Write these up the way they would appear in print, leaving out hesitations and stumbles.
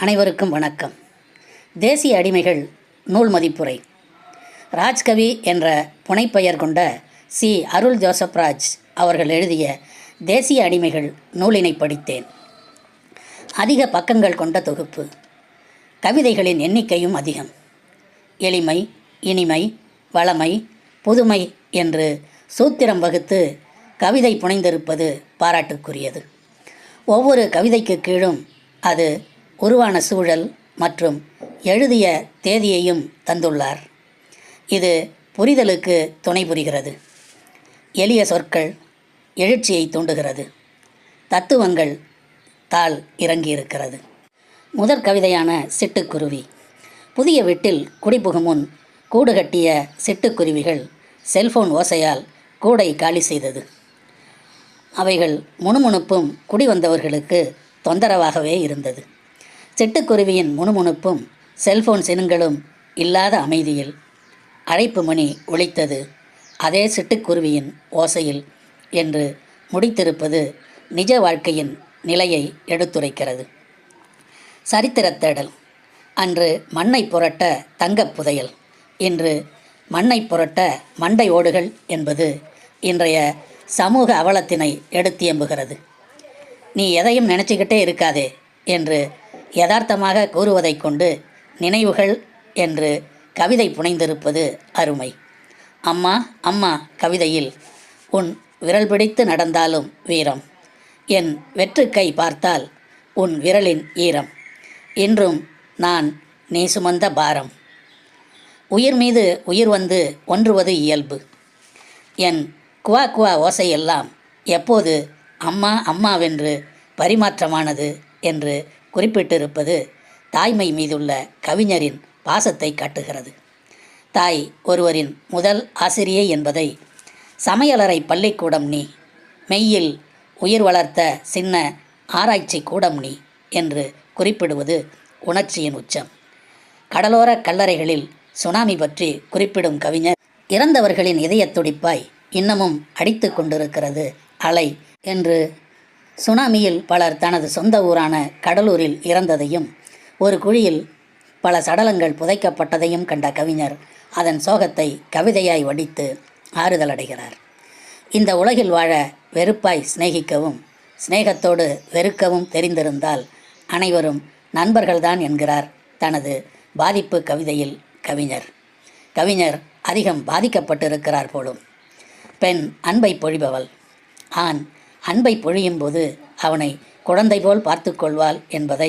அனைவருக்கும் வணக்கம். தேசிய அடிமைகள் நூல் மதிப்புரை. ராஜ்கவி என்ற புனைப்பெயர் கொண்ட சி. அருள் ஜோசப் ராஜ் அவர்கள் எழுதிய தேசிய அடிமைகள் நூலினை படித்தேன். அதிக பக்கங்கள் கொண்ட தொகுப்பு. கவிதைகளின் எண்ணிக்கையும் அதிகம். எளிமை, இனிமை, வளமை, புதுமை என்று சூத்திரம் வகுத்து கவிதை புனைந்திருப்பது பாராட்டுக்குரியது. ஒவ்வொரு கவிதைக்கு கீழும் அது உருவான சூழல் மற்றும் எழுதிய தேதியையும் தந்துள்ளார். இது புரிதலுக்கு துணை புரிகிறது. எளிய சொற்கள் எழுச்சியை தூண்டுகிறது. தத்துவங்கள் தாள் இறங்கியிருக்கிறது. முதற் கவிதையான சிட்டுக்குருவி. புதிய வீட்டில் குடிபுகும் முன் கூடு கட்டிய சிட்டுக்குருவிகள் செல்போன் ஓசையால் கூடை காலி செய்தது. அவைகள் முணுமுணுப்பும் குடி வந்தவர்களுக்கு தொந்தரவாகவே இருந்தது. சிட்டுக்குருவியின் முணுமுணுப்பும் செல்போன் சினுங்களும் இல்லாத அமைதியில் அழைப்பு மணி ஒலித்தது அதே சிட்டுக்குருவியின் ஓசையில் என்று முடித்திருப்பது நிஜ வாழ்க்கையின் நிலையை எடுத்துரைக்கிறது. சரித்திரத் தேடல். அன்று மண்ணை புரட்ட தங்கப் புதையல், இன்று மண்ணை புரட்ட மண்டை ஓடுகள் என்பது இன்றைய சமூக அவலத்தினை எடுத்தியம்புகிறது. நீ எதையும் நினச்சிக்கிட்டே இருக்காதே என்று யதார்த்தமாக கூறுவதைக் கொண்டு நினைவுகள் என்று கவிதை புனைந்திருப்பது அருமை. அம்மா அம்மா கவிதையில் உன் விரல் பிடித்து நடந்தாலும் வீரம், என் வெற்றுக்கை பார்த்தால் உன் விரலின் ஈரம், இன்றும் நான் நீ சுமந்த பாரம், உயிர் மீது உயிர் வந்து ஒன்றுவது இயல்பு, என் குவா குவா ஓசையெல்லாம் எப்போது அம்மா அம்மாவென்று பரிமாற்றமானது என்று குறிப்பிட்டிருப்பது தாய்மை மீதுள்ள கவிஞரின் பாசத்தை காட்டுகிறது. தாய் ஒருவரின் முதல் ஆசிரியை என்பதை சமையலறை பள்ளிக்கூடம் நீ, மெய்யில் உயிர் வளர்த்த சின்ன ஆராய்ச்சி கூடம் நீ என்று குறிப்பிடுவது உணர்ச்சியின் உச்சம். கடலோர கல்லறைகளில் சுனாமி பற்றி குறிப்பிடும் கவிஞர், இறந்தவர்களின் இதயத் துடிப்பாய் இன்னமும் அடித்து கொண்டிருக்கிறது அலை என்று சுனாமியில் பலர் தனது சொந்த ஊரான கடலூரில் இறந்ததையும் ஒரு குழியில் பல சடலங்கள் புதைக்கப்பட்டதையும் கண்ட கவிஞர் அதன் சோகத்தை கவிதையாய் வடித்து ஆறுதல் அடைகிறார். இந்த உலகில் வாழ வெறுப்பாய் சிநேகிக்கவும் சிநேகத்தோடு வெறுக்கவும் தெரிந்திருந்தால் அனைவரும் நண்பர்கள்தான் என்கிறார் தனது பாதிப்பு கவிதையில் கவிஞர். கவிஞர் அதிகம் பாதிக்கப்பட்டிருக்கிறார் போலும். பெண் அன்பை பொழிபவள். ஆண் அன்பை பொழியும் போது அவனை குழந்தை போல் பார்த்து கொள்வாள் என்பதை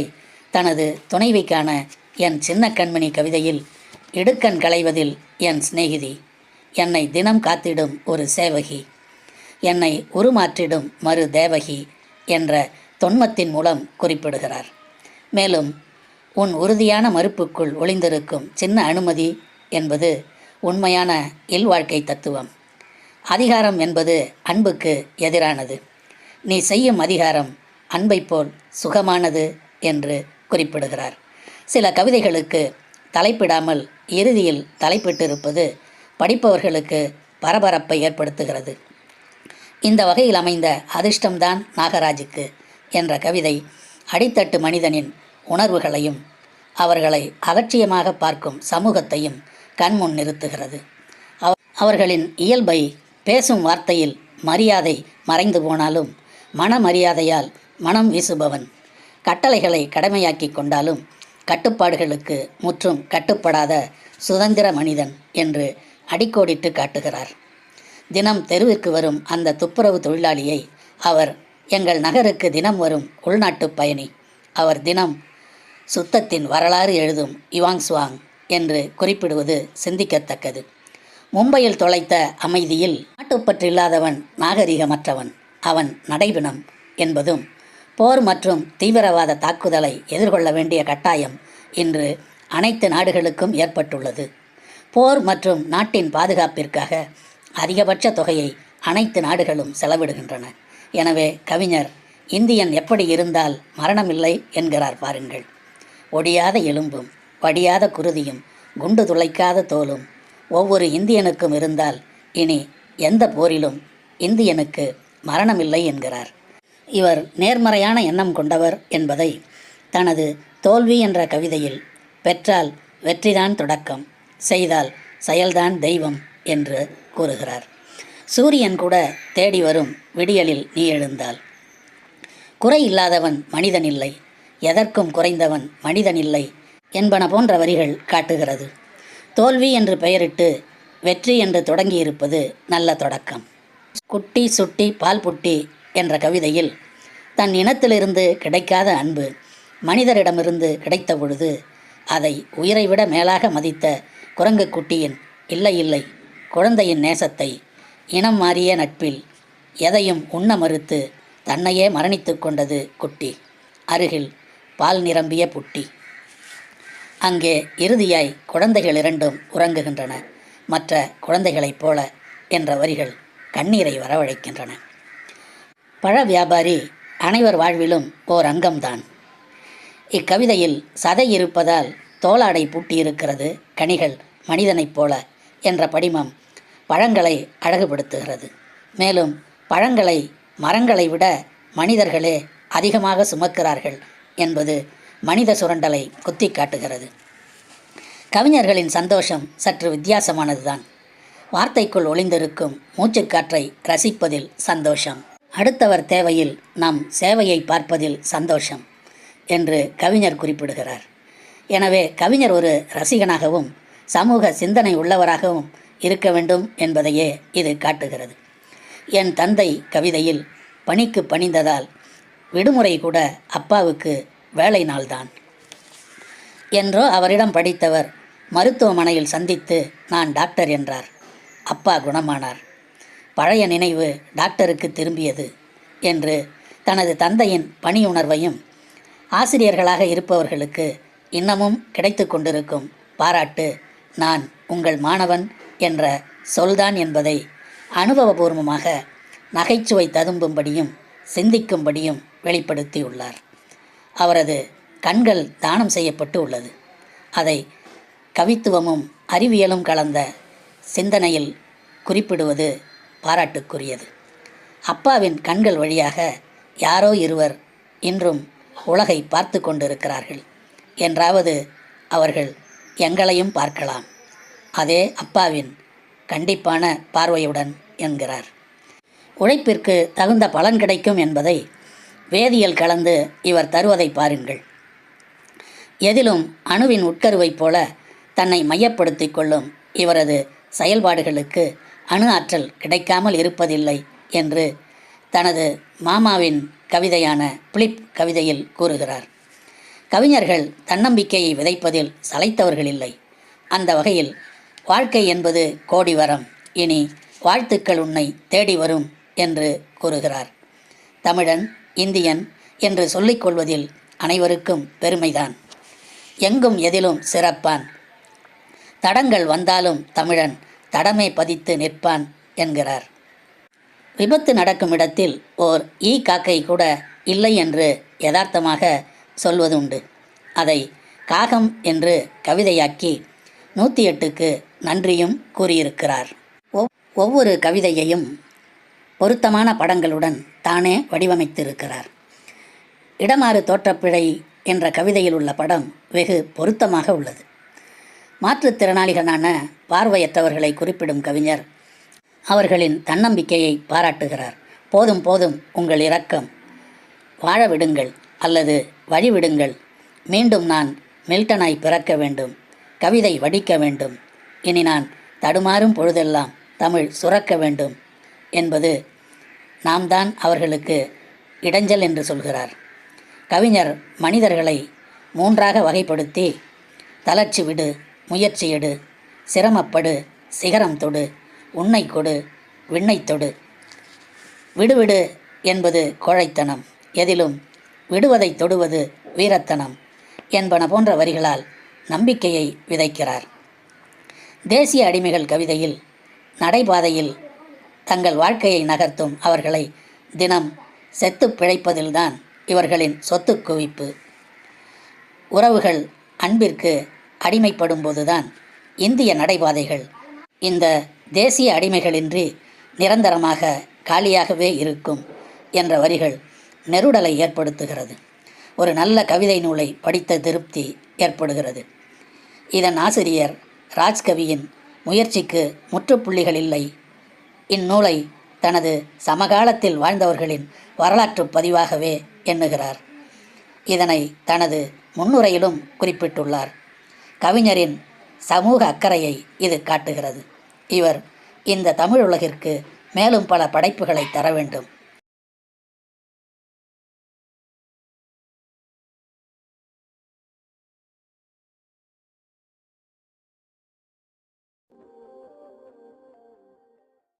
தனது துணைவிக்கான என் சின்ன கண்மணி கவிதையில் இடுக்கண் களைவதில் என் சிநேகிதி, என்னை தினம் காத்திடும் ஒரு சேவகி, என்னை உருமாற்றிடும் மறு தேவகி என்ற தொன்மத்தின் மூலம் குறிப்பிடுகிறார். மேலும் உன் உறுதியான மறுப்புக்குள் ஒளிந்திருக்கும் சின்ன அனுமதி என்பது உண்மையான இல்வாழ்க்கை தத்துவம். அதிகாரம் என்பது அன்புக்கு எதிரானது. நீ செய்யும் அதிகாரம் அன்பை போல் சுகமானது என்று குறிப்பிடுகிறார். சில கவிதைகளுக்கு தலைப்பிடாமல் இறுதியில் தலைப்பிட்டிருப்பது படிப்பவர்களுக்கு பரபரப்பை ஏற்படுத்துகிறது. இந்த வகையில் அமைந்த அதிர்ஷ்டம்தான் நாகராஜுக்கு என்ற கவிதை அடித்தட்டு மனிதனின் உணர்வுகளையும் அவர்களை அலட்சியமாக பார்க்கும் சமூகத்தையும் கண்முன் நிறுத்துகிறது. அவர்களின் இயல்பை பேசும் வார்த்தையில் மரியாதை மறைந்து போனாலும் மனமரியாதையால் மனம் வீசுபவன், கட்டளைகளை கடமையாக்கி கொண்டாலும் கட்டுப்பாடுகளுக்கு முற்றும் கட்டுப்படாத சுதந்திர மனிதன் என்று அடிக்கோடிட்டு காட்டுகிறார். தினம் தெருவிற்கு வரும் அந்த துப்புரவு தொழிலாளியை அவர் எங்கள் நகருக்கு தினம் வரும் உள்நாட்டு பயணி, அவர் தினம் சுத்தத்தின் வரலாறு எழுதும் இவாங்ஸ்வாங் என்று குறிப்பிடுவது சிந்திக்கத்தக்கது. மும்பையில் தொலைத்த அமைதியில் நாட்டுப்பற்றில்லாதவன் நாகரிகமற்றவன், அவன் நடைபிணம் என்பதும் போர் மற்றும் தீவிரவாத தாக்குதலை எதிர்கொள்ள வேண்டிய கட்டாயம் இன்று அனைத்து நாடுகளுக்கும் ஏற்பட்டுள்ளது. போர் மற்றும் நாட்டின் பாதுகாப்பிற்காக அதிகபட்ச தொகையை அனைத்து நாடுகளும் செலவிடுகின்றன. எனவே கவிஞர் இந்தியன் எப்படி இருந்தால் மரணமில்லை என்கிறார் பாருங்கள். ஒடியாத எலும்பும் வடியாத குருதியும் குண்டு துளைக்காத தோலும் ஒவ்வொரு இந்தியனுக்கும் இருந்தால் இனி எந்த போரிலும் இந்தியனுக்கு மரணமில்லை என்கிறார். இவர் நேர்மறையான எண்ணம் கொண்டவர் என்பதை தனது தோல்வி என்ற கவிதையில் பெற்றால் வெற்றிதான் தொடக்கம், செய்தால் செயல்தான் தெய்வம் என்று கூறுகிறார். சூரியன் கூட தேடி வரும் விடியலில் நீ எழுந்தால். குறை இல்லாதவன் மனிதன் இல்லை, எதற்கும் குறைந்தவன் மனிதன் இல்லை என்பன போன்ற வரிகள் காட்டுகிறது. தோல்வி என்று பெயரிட்டு வெற்றி என்று தொடங்கியிருப்பது நல்ல தொடக்கம். குட்டி சுட்டி பால் புட்டி என்ற கவிதையில் தன் இனத்திலிருந்து கிடைக்காத அன்பு மனிதரிடமிருந்து கிடைத்த பொழுது அதை உயிரை விட மேலாக மதித்த குரங்கு குட்டியின் இல்லை இல்லை குழந்தையின் நேசத்தை, இனம் மாறிய நட்பில் எதையும் உண்ண மறுத்து தன்னையே மரணித்து கொண்டது குட்டி, அருகில் பால் நிரம்பிய புட்டி. அங்கே இறுதியாய் குழந்தைகள் இரண்டும் உறங்குகின்றன, மற்ற குழந்தைகளைப் போல என்ற வரிகள் கண்ணீரை வரவழைக்கின்றன. பழ வியாபாரி அனைவர் வாழ்விலும் ஓர் அங்கம்தான். இக்கவிதையில் சதை இருப்பதால் தோளாடை பூட்டியிருக்கிறது, கனிகள் மனிதனைப் போல என்ற படிமம் பழங்களை அழகுபடுத்துகிறது. மேலும் பழங்களை மரங்களை விட மனிதர்களே அதிகமாக சுமக்கிறார்கள் என்பது மனித சுரண்டலை குத்தி காட்டுகிறது. கவிஞர்களின் சந்தோஷம் சற்று வித்தியாசமானதுதான். வார்த்தைக்குள் ஒளிந்திருக்கும் மூச்சுக்காற்றை ரசிப்பதில் சந்தோஷம், அடுத்தவர் தேவையில் நம் சேவையை பார்ப்பதில் சந்தோஷம் என்று கவிஞர் குறிப்பிடுகிறார். எனவே கவிஞர் ஒரு ரசிகனாகவும் சமூக சிந்தனை உள்ளவராகவும் இருக்க வேண்டும் என்பதையே இது காட்டுகிறது. என் தந்தை கவிதையில் பணிக்கு பணிந்ததால் விடுமுறை கூட அப்பாவுக்கு வேலை நாள்தான் என்றோ அவரிடம் படித்தவர் மருத்துவமனையில் சந்தித்து நான் டாக்டர் என்றார். அப்பா குணமானார். பழைய நினைவு டாக்டருக்கு திரும்பியது என்று தனது தந்தையின் பணி உணர்வையும் ஆசிரியர்களாக இருப்பவர்களுக்கு இன்னமும் கிடைத்து கொண்டிருக்கும் பாராட்டு நான் உங்கள் மாணவன் என்ற சொல்தான் என்பதை அனுபவபூர்வமாக நகைச்சுவை ததும்பும்படியும் சிந்திக்கும்படியும் வெளிப்படுத்தியுள்ளார். அவரது கண்கள் தானம் செய்யப்பட்டு உள்ளது. அதை கவித்துவமும் அறிவியலும் கலந்த சிந்தனையில் குறிப்பிடுவது பாராட்டுக்குரியது. அப்பாவின் கண்கள் வழியாக யாரோ இருவர் இன்றும் உலகை பார்த்து கொண்டிருக்கிறார்கள் என்றாவது அவர்கள் எங்களையும் பார்க்கலாம், அதே அப்பாவின் கண்டிப்பான பார்வையுடன் என்கிறார். உழைப்பிற்கு தகுந்த பலன் கிடைக்கும் என்பதை வேதியியல் கலந்து இவர் தருவதை பாருங்கள். எதிலும் அணுவின் உட்கருவைப் போல தன்னை மையப்படுத்தி கொள்ளும் இவரது செயல்பாடுகளுக்கு அணு ஆற்றல் கிடைக்காமல் இருப்பதில்லை என்று தனது மாமாவின் கவிதையான பிலிப் கவிதையில் கூறுகிறார். கவிஞர்கள் தன்னம்பிக்கையை விதைப்பதில் சளைத்தவர்கள் இல்லை. அந்த வகையில் வாழ்க்கை என்பது கோடி வரம், இனி வாழ்த்துக்கள் உன்னை தேடி வரும் என்று கூறுகிறார். தமிழன், இந்தியன் என்று சொல்லிக்கொள்வதில் அனைவருக்கும் பெருமைதான். எங்கும் எதிலும் சிறப்பான், தடங்கள் வந்தாலும் தமிழன் தடமே பதித்து நிற்பான் என்கிறார். விபத்து நடக்கும் இடத்தில் ஓர் காக்கை கூட இல்லை என்று யதார்த்தமாக சொல்வதுண்டு. அதை காகம் என்று கவிதையாக்கி 108க்கு நன்றியும் கூறியிருக்கிறார். ஒவ்வொரு கவிதையையும் பொருத்தமான படங்களுடன் தானே வடிவமைத்திருக்கிறார். இடமாறு தோற்றப்பிழை என்ற கவிதையில் உள்ள படம் வெகு பொருத்தமாக உள்ளது. மாற்றுத்திறனாளிகளான பார்வையற்றவர்களை குறிப்பிடும் கவிஞர் அவர்களின் தன்னம்பிக்கையை பாராட்டுகிறார். போதும் போதும் உங்கள் இரக்கம், வாழ விடுங்கள் அல்லது வழிவிடுங்கள், மீண்டும் நான் மில்டனாய் பிறக்க வேண்டும், கவிதை வடிக்க வேண்டும், இனி நான் தடுமாறும் பொழுதெல்லாம் தமிழ் சுரக்க வேண்டும் என்பது நாம் தான் அவர்களுக்கு இடைஞ்சல் என்று சொல்கிறார். கவிஞர் மனிதர்களை 3ஆக வகைப்படுத்தி தளர்ச்சி விடு, முயற்சி எடு, சிரமப்படு, சிகரம் தொடு, உன்னை கொடு, விண்ணை தொடு. விடுவிடு என்பது கோழைத்தனம், எதிலும் விடுவதை தொடுவது வீரத்தனம் என்பன போன்ற வரிகளால் நம்பிக்கையை விதைக்கிறார். தேசிய அடிமைகள் கவிதையில் நடைபாதையில் தங்கள் வாழ்க்கையை நகர்த்தும் அவர்களை தினம் செத்து பிழைப்பதில்தான் இவர்களின் சொத்து குவிப்பு. உறவுகள் அன்பிற்கு அடிமைப்படும்போதுதான் இந்திய நடைபாதைகள் இந்த தேசிய அடிமைகளின்றி நிரந்தரமாக காலியாகவே இருக்கும் என்ற வரிகள் நெருடலை ஏற்படுத்துகிறது. ஒரு நல்ல கவிதை நூலை படித்த திருப்தி ஏற்படுகிறது. இதன் ஆசிரியர் ராஜ்கவியின் முயற்சிக்கு முற்றுப்புள்ளிகள் இல்லை. இந்நூலை தனது சமகாலத்தில் வாழ்ந்தவர்களின் வரலாற்று பதிவாகவே எண்ணுகிறார். இதனை தனது முன்னுரையிலும் குறிப்பிட்டுள்ளார். கவிஞரின் சமூக அக்கறையை இது காட்டுகிறது. இவர் இந்த தமிழ் உலகிற்கு மேலும் பல படைப்புகளை தர வேண்டும்.